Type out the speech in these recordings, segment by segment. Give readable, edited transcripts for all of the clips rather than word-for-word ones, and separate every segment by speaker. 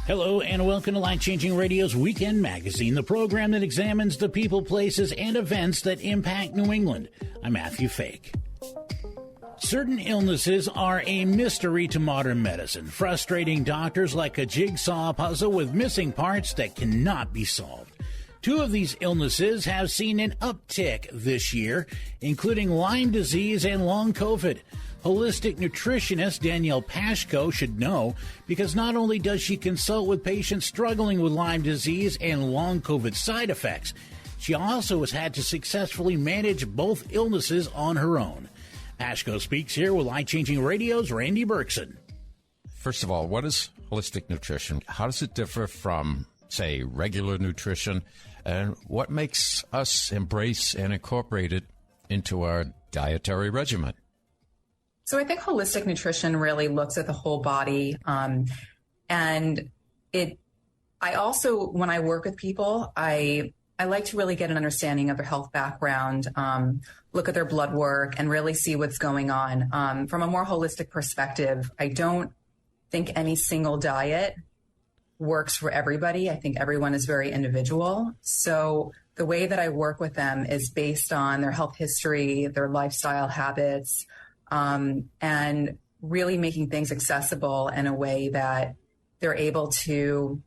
Speaker 1: Hello and welcome to Life Changing Radio's Weekend Magazine, the program that examines the people, places, and events that impact New England. I'm Matthew Fake. Certain illnesses are a mystery to modern medicine, frustrating doctors like a jigsaw puzzle with missing parts that cannot be solved. Two of these illnesses have seen an uptick this year, including Lyme disease and long COVID. Holistic nutritionist Danielle Pashko should know because not only does she consult with patients struggling with Lyme disease and long COVID side effects, she also has had to successfully manage both illnesses on her own. Pashko speaks here with Life Changing Radio's Randy Berkson.
Speaker 2: First of all, what is holistic nutrition? How does it differ from, say, regular nutrition? And what makes us embrace and incorporate it into our dietary regimen?
Speaker 3: So I think holistic nutrition really looks at the whole body. And I also, when I work with people, I like to really get an understanding of their health background, look at their blood work and really see what's going on. From a more holistic perspective, I don't think any single diet works for everybody. I think everyone is very individual. So the way that I work with them is based on their health history, their lifestyle habits, and really making things accessible in a way that they're able to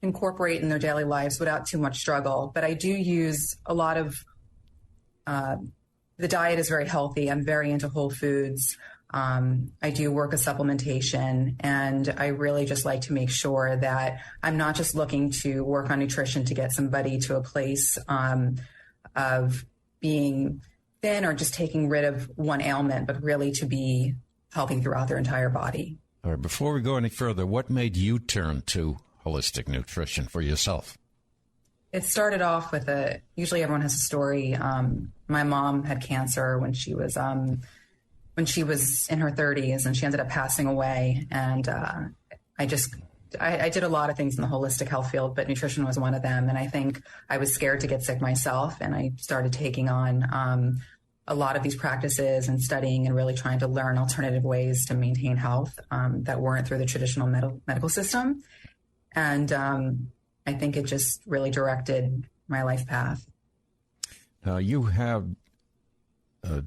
Speaker 3: incorporate in their daily lives without too much struggle. But I do use a lot of, the diet is very healthy. I'm very into whole foods. I do work with supplementation, and I really just like to make sure that I'm not just looking to work on nutrition to get somebody to a place of being thin or just taking rid of one ailment, but really to be healthy throughout their entire body.
Speaker 2: All right, before we go any further, what made you turn to holistic nutrition for yourself?
Speaker 3: It started off with usually everyone has a story. My mom had cancer when she was in her 30s, and she ended up passing away. And I did a lot of things in the holistic health field, but nutrition was one of them. And I think I was scared to get sick myself, and I started taking on a lot of these practices and studying and really trying to learn alternative ways to maintain health that weren't through the traditional medical system. And I think it just really directed my life path.
Speaker 2: Now, you have a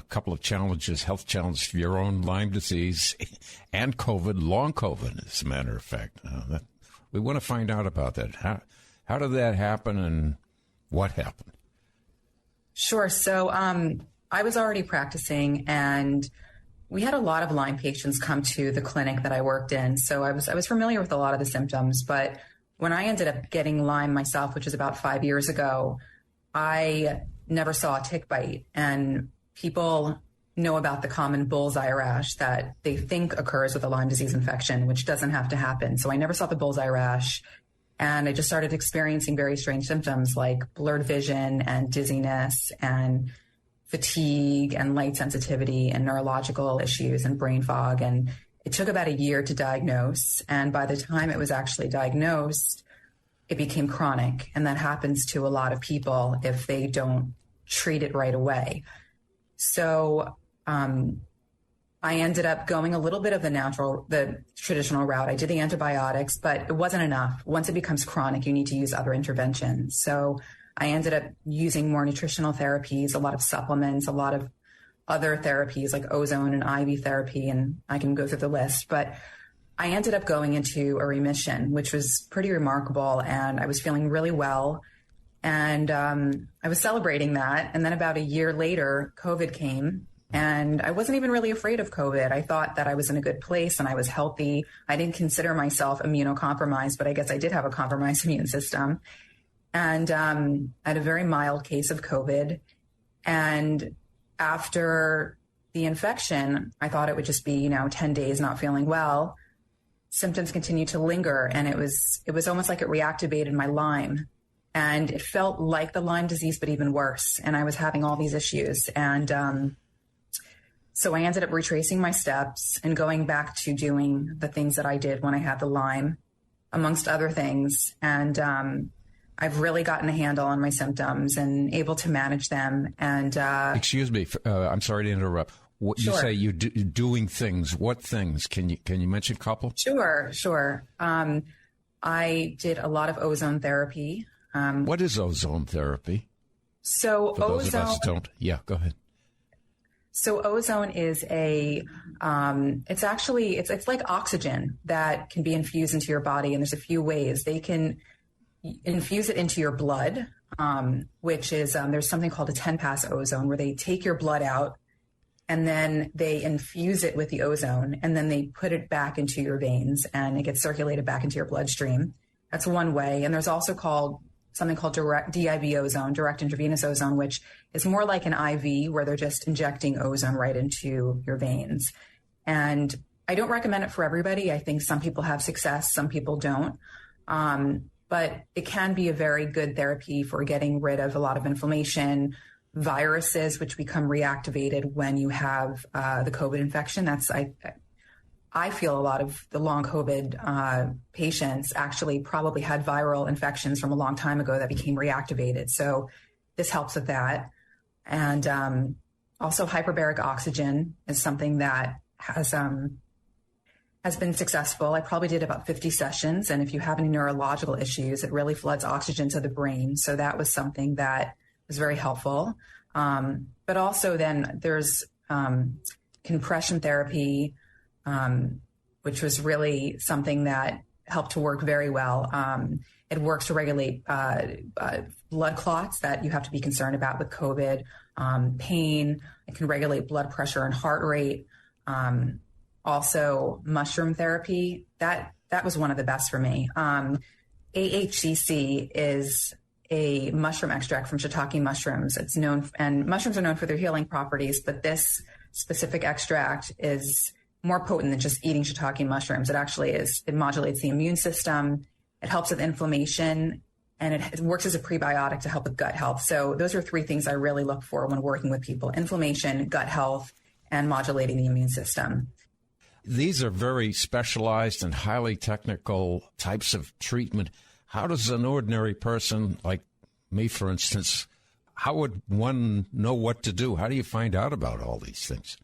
Speaker 2: couple of challenges, health challenges for your own Lyme disease and COVID, long COVID, as a matter of fact. We want to find out about that. How did that happen, and what happened?
Speaker 3: Sure. So I was already practicing, and we had a lot of Lyme patients come to the clinic that I worked in. So I was familiar with a lot of the symptoms, but when I ended up getting Lyme myself, which was about 5 years ago, I never saw a tick bite. And people know about the common bullseye rash that they think occurs with a Lyme disease infection, which doesn't have to happen. So I never saw the bullseye rash. And I just started experiencing very strange symptoms like blurred vision and dizziness and fatigue and light sensitivity and neurological issues and brain fog. And it took about a year to diagnose. And by the time it was actually diagnosed, it became chronic. And that happens to a lot of people if they don't treat it right away. So I ended up going a little bit of the traditional route. I did the antibiotics, but it wasn't enough. Once it becomes chronic, you need to use other interventions. So I ended up using more nutritional therapies, a lot of supplements, a lot of other therapies like ozone and IV therapy, and I can go through the list. But I ended up going into a remission, which was pretty remarkable, and I was feeling really well. And I was celebrating that. And then about a year later, COVID came, and I wasn't even really afraid of COVID. I thought that I was in a good place and I was healthy. I didn't consider myself immunocompromised, but I guess I did have a compromised immune system. And I had a very mild case of COVID. And after the infection, I thought it would just be, 10 days not feeling well. Symptoms continued to linger, and it was almost like it reactivated my Lyme. And it felt like the Lyme disease, but even worse. And I was having all these issues. And so I ended up retracing my steps and going back to doing the things that I did when I had the Lyme, amongst other things. And I've really gotten a handle on my symptoms and able to manage them. And
Speaker 2: excuse me, I'm sorry to interrupt. What
Speaker 3: Sure.
Speaker 2: You say you're doing things. What things? Can you mention a couple?
Speaker 3: Sure. I did a lot of ozone therapy.
Speaker 2: What is ozone therapy?
Speaker 3: So
Speaker 2: For those of us who don't. Yeah, go ahead.
Speaker 3: So ozone is it's like oxygen that can be infused into your body. And there's a few ways they can infuse it into your blood, which is, there's something called a 10-pass ozone where they take your blood out and then they infuse it with the ozone and then they put it back into your veins and it gets circulated back into your bloodstream. That's one way. And there's also something called direct DIV ozone, direct intravenous ozone, which is more like an IV where they're just injecting ozone right into your veins. And I don't recommend it for everybody. I think some people have success, some people don't. But it can be a very good therapy for getting rid of a lot of inflammation, viruses, which become reactivated when you have the COVID infection. I feel a lot of the long COVID patients actually probably had viral infections from a long time ago that became reactivated. So this helps with that. And also hyperbaric oxygen is something that has been successful. I probably did about 50 sessions. And if you have any neurological issues, it really floods oxygen to the brain. So that was something that was very helpful. But also then there's compression therapy, which was really something that helped to work very well. It works to regulate blood clots that you have to be concerned about with COVID, pain. It can regulate blood pressure and heart rate. Also, mushroom therapy. That was one of the best for me. AHCC is a mushroom extract from shiitake mushrooms. It's known, and mushrooms are known for their healing properties, but this specific extract is more potent than just eating shiitake mushrooms. It actually is. It modulates the immune system. It helps with inflammation, and it works as a prebiotic to help with gut health. So those are three things I really look for when working with people: inflammation, gut health, and modulating the immune system.
Speaker 2: These are very specialized and highly technical types of treatment. How does an ordinary person like me, for instance, how would one know what to do? How do you find out about all these things?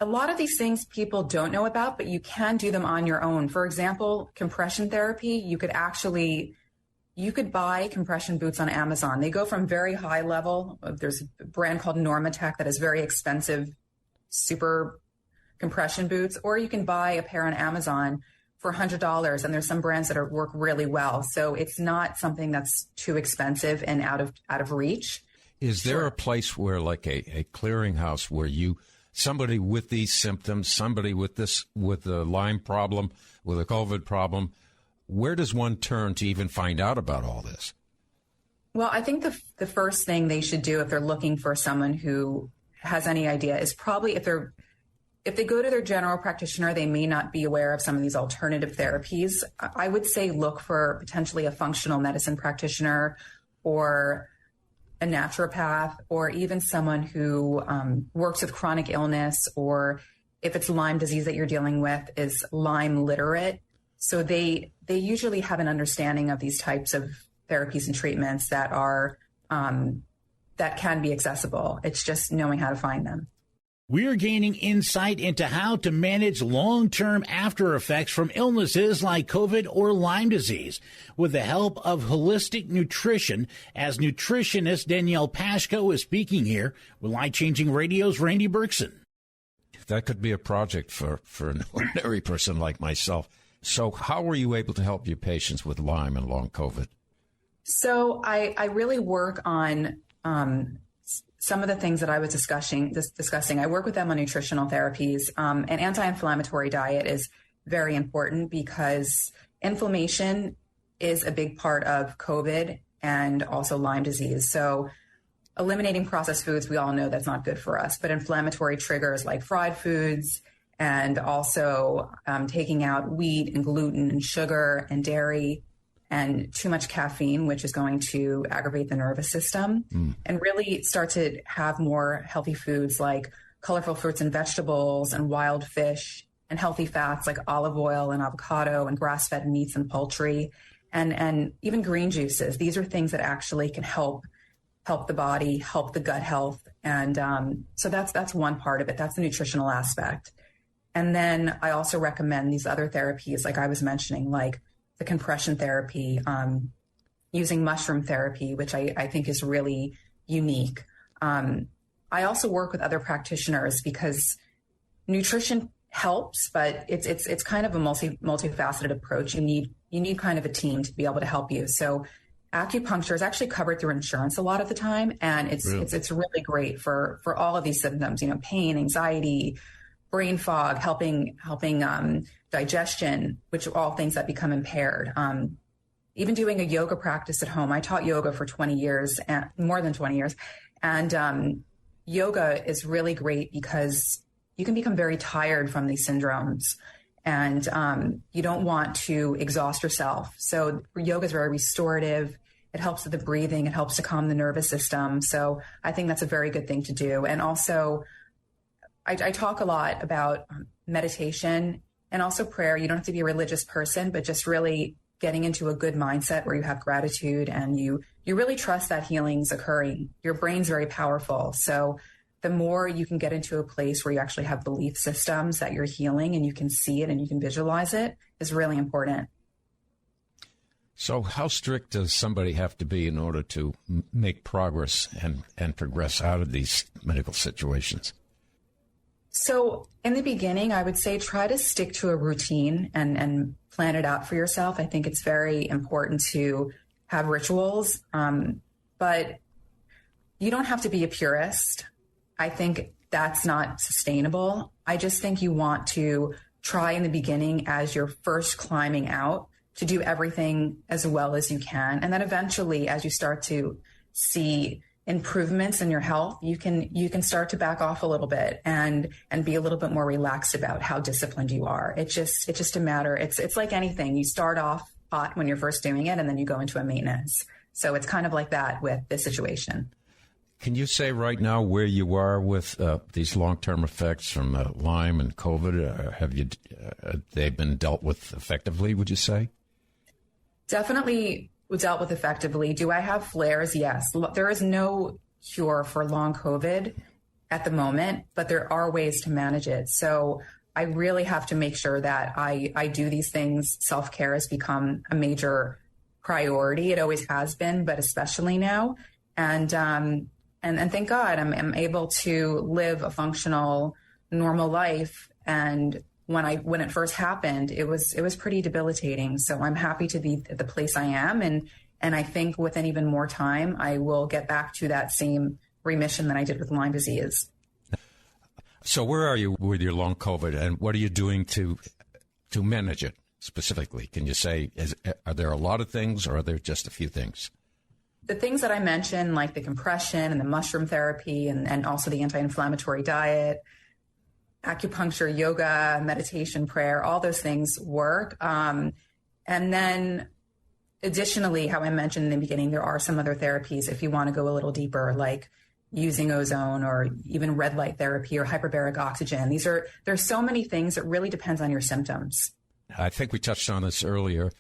Speaker 3: A lot of these things people don't know about, but you can do them on your own. For example, compression therapy, you could buy compression boots on Amazon. They go from very high level. There's a brand called Normatec that is very expensive, super compression boots, or you can buy a pair on Amazon for $100. And there's some brands that work really well. So it's not something that's too expensive and out of reach.
Speaker 2: Is there a place where, like a clearinghouse, where somebody with these symptoms, somebody with a Lyme problem, with a COVID problem, where does one turn to even find out about all this?
Speaker 3: Well, I think the first thing they should do if they're looking for someone who has any idea is probably if they go to their general practitioner, they may not be aware of some of these alternative therapies. I would say look for potentially a functional medicine practitioner or a naturopath, or even someone who works with chronic illness, or if it's Lyme disease that you're dealing with, is Lyme literate. So they usually have an understanding of these types of therapies and treatments that are that can be accessible. It's just knowing how to find them.
Speaker 1: We're gaining insight into how to manage long-term after effects from illnesses like COVID or Lyme disease with the help of holistic nutrition, as nutritionist Danielle Pashko is speaking here with Life Changing Radio's Randy Berkson.
Speaker 2: That could be a project for an ordinary person like myself. So how were you able to help your patients with Lyme and long COVID?
Speaker 3: So I really work on some of the things that I was discussing. I work with them on nutritional therapies. An anti-inflammatory diet is very important because inflammation is a big part of COVID and also Lyme disease. So eliminating processed foods, we all know that's not good for us, but inflammatory triggers like fried foods, and also taking out wheat and gluten and sugar and dairy and too much caffeine, which is going to aggravate the nervous system, and really start to have more healthy foods like colorful fruits and vegetables and wild fish, and healthy fats like olive oil and avocado and grass-fed meats and poultry, and even green juices. These are things that actually can help the body, help the gut health. And so that's one part of it. That's the nutritional aspect. And then I also recommend these other therapies, like I was mentioning, like the compression therapy, using mushroom therapy, which I think is really unique. I also work with other practitioners because nutrition helps, but it's kind of a multifaceted approach. You need kind of a team to be able to help you. So acupuncture is actually covered through insurance a lot of the time, and it's really great for all of these symptoms. Pain, anxiety, brain fog, helping digestion, which are all things that become impaired. Even doing a yoga practice at home. I taught yoga for 20 years, and more than 20 years, and yoga is really great because you can become very tired from these syndromes, and you don't want to exhaust yourself. So yoga is very restorative. It helps with the breathing. It helps to calm the nervous system. So I think that's a very good thing to do. And also, I talk a lot about meditation and also prayer. You don't have to be a religious person, but just really getting into a good mindset where you have gratitude and you really trust that healing's occurring. Your brain's very powerful. So the more you can get into a place where you actually have belief systems that you're healing and you can see it and you can visualize it is really important.
Speaker 2: So how strict does somebody have to be in order to make progress and progress out of these medical situations?
Speaker 3: So in the beginning, I would say try to stick to a routine and plan it out for yourself. I think it's very important to have rituals, but you don't have to be a purist. I think that's not sustainable. I just think you want to try in the beginning as you're first climbing out to do everything as well as you can. And then eventually, as you start to see improvements in your health, you can start to back off a little bit and be a little bit more relaxed about how disciplined you are. It's just a matter. It's like anything. You start off hot when you're first doing it, and then you go into a maintenance. So it's kind of like that with this situation.
Speaker 2: Can you say right now where you are with these long-term effects from Lyme and COVID? Have they been dealt with effectively, would you say?
Speaker 3: Definitely dealt with effectively. Do I have flares? Yes. There is no cure for long COVID at the moment, but there are ways to manage it. So I really have to make sure that I do these things. Self-care has become a major priority. It always has been, but especially now. And thank God I'm able to live a functional, normal life. And when it first happened, it was pretty debilitating. So I'm happy to be at the place I am. And I think within even more time, I will get back to that same remission that I did with Lyme disease.
Speaker 2: So where are you with your long COVID, and what are you doing to manage it specifically? Can you say, are there a lot of things, or are there just a few things?
Speaker 3: The things that I mentioned, like the compression and the mushroom therapy and also the anti-inflammatory diet, acupuncture, yoga, meditation, prayer, all those things work. And then additionally, how I mentioned in the beginning, there are some other therapies if you want to go a little deeper, like using ozone or even red light therapy or hyperbaric oxygen. There's so many things. It really depends on your symptoms.
Speaker 2: I think we touched on this earlier.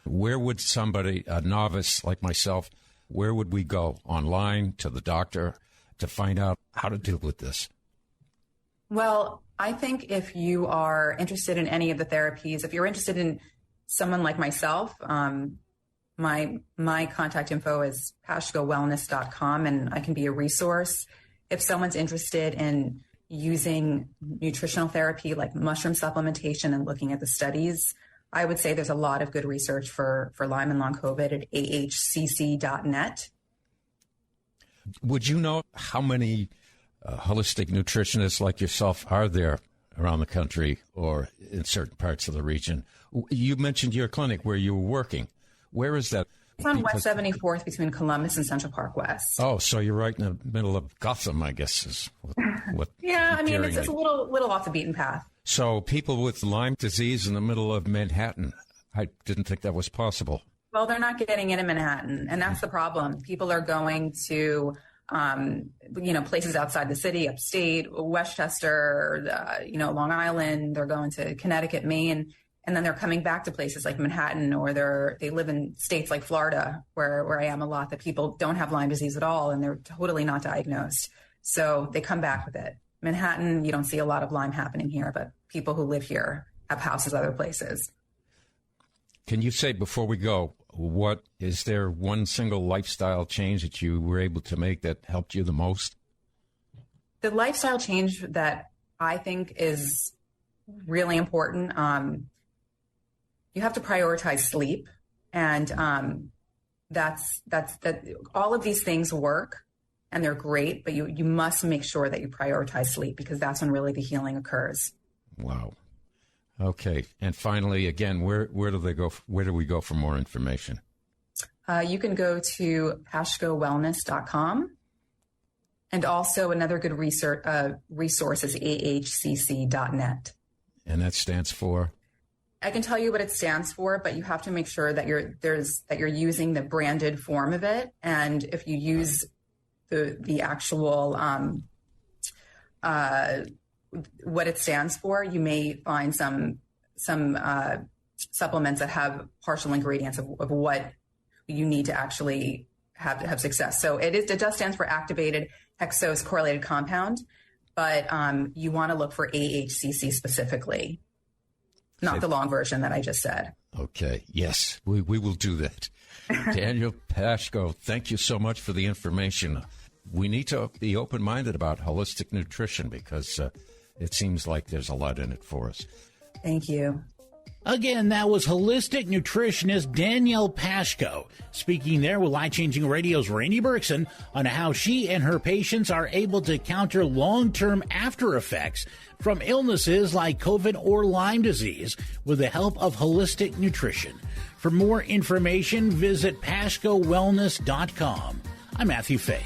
Speaker 2: Where would somebody, a novice like myself, where would we go? Online, to the doctor, to find out how to deal with this?
Speaker 3: Well, I think if you are interested in any of the therapies, if you're interested in someone like myself, my contact info is pashkowellness.com, and I can be a resource. If someone's interested in using nutritional therapy like mushroom supplementation and looking at the studies, I would say there's a lot of good research for Lyme and long COVID at ahcc.net.
Speaker 2: Would you know how many holistic nutritionists like yourself are there around the country or in certain parts of the region? You mentioned your clinic where you were working. Where is that?
Speaker 3: It's on West 74th between Columbus and Central Park West.
Speaker 2: Oh, so you're right in the middle of Gotham, I guess, is what
Speaker 3: yeah, I mean, it's a little off the beaten path.
Speaker 2: So people with Lyme disease in the middle of Manhattan, I didn't think that was possible.
Speaker 3: Well, they're not getting into Manhattan, and that's the problem. People are going to, places outside the city, upstate, Westchester, Long Island. They're going to Connecticut, Maine, and then they're coming back to places like Manhattan, or they live in states like Florida, where I am a lot, that people don't have Lyme disease at all, and they're totally not diagnosed. So they come back with it. Manhattan, you don't see a lot of Lyme happening here, but people who live here have houses other places.
Speaker 2: Can you say before we go, what is there one single lifestyle change that you were able to make that helped you the most?
Speaker 3: The lifestyle change that I think is really important, you have to prioritize sleep, and that's all of these things work and they're great, but you must make sure that you prioritize sleep, because that's when really the healing occurs.
Speaker 2: Wow. Okay. And finally, again, where do they go? Where do we go for more information?
Speaker 3: You can go to pashkowellness.com. And also another good resource is ahcc.net.
Speaker 2: And that stands for?
Speaker 3: I can tell you what it stands for, but you have to make sure that you're using the branded form of it. And if you use the actual what it stands for, you may find some supplements that have partial ingredients of what you need to actually have success. So it does stand for activated hexose correlated compound, but you want to look for AHCC specifically, not the long version that I just said. Okay.
Speaker 2: Yes, we will do that. Danielle Pashko, thank you so much for the information. We need to be open-minded about holistic nutrition, because it seems like there's a lot in it for us.
Speaker 3: Thank you.
Speaker 1: Again, that was holistic nutritionist Danielle Pashko speaking there with Life Changing Radio's Rainey Berkson on how she and her patients are able to counter long-term after effects from illnesses like COVID or Lyme disease with the help of holistic nutrition. For more information, visit PashkoWellness.com. I'm Matthew Fay.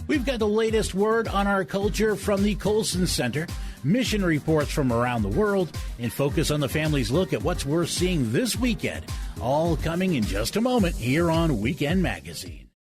Speaker 1: We've got the latest word on our culture from the Colson Center, mission reports from around the world, and Focus on the Family's look at what's worth seeing this weekend. All coming in just a moment here on Weekend Magazine.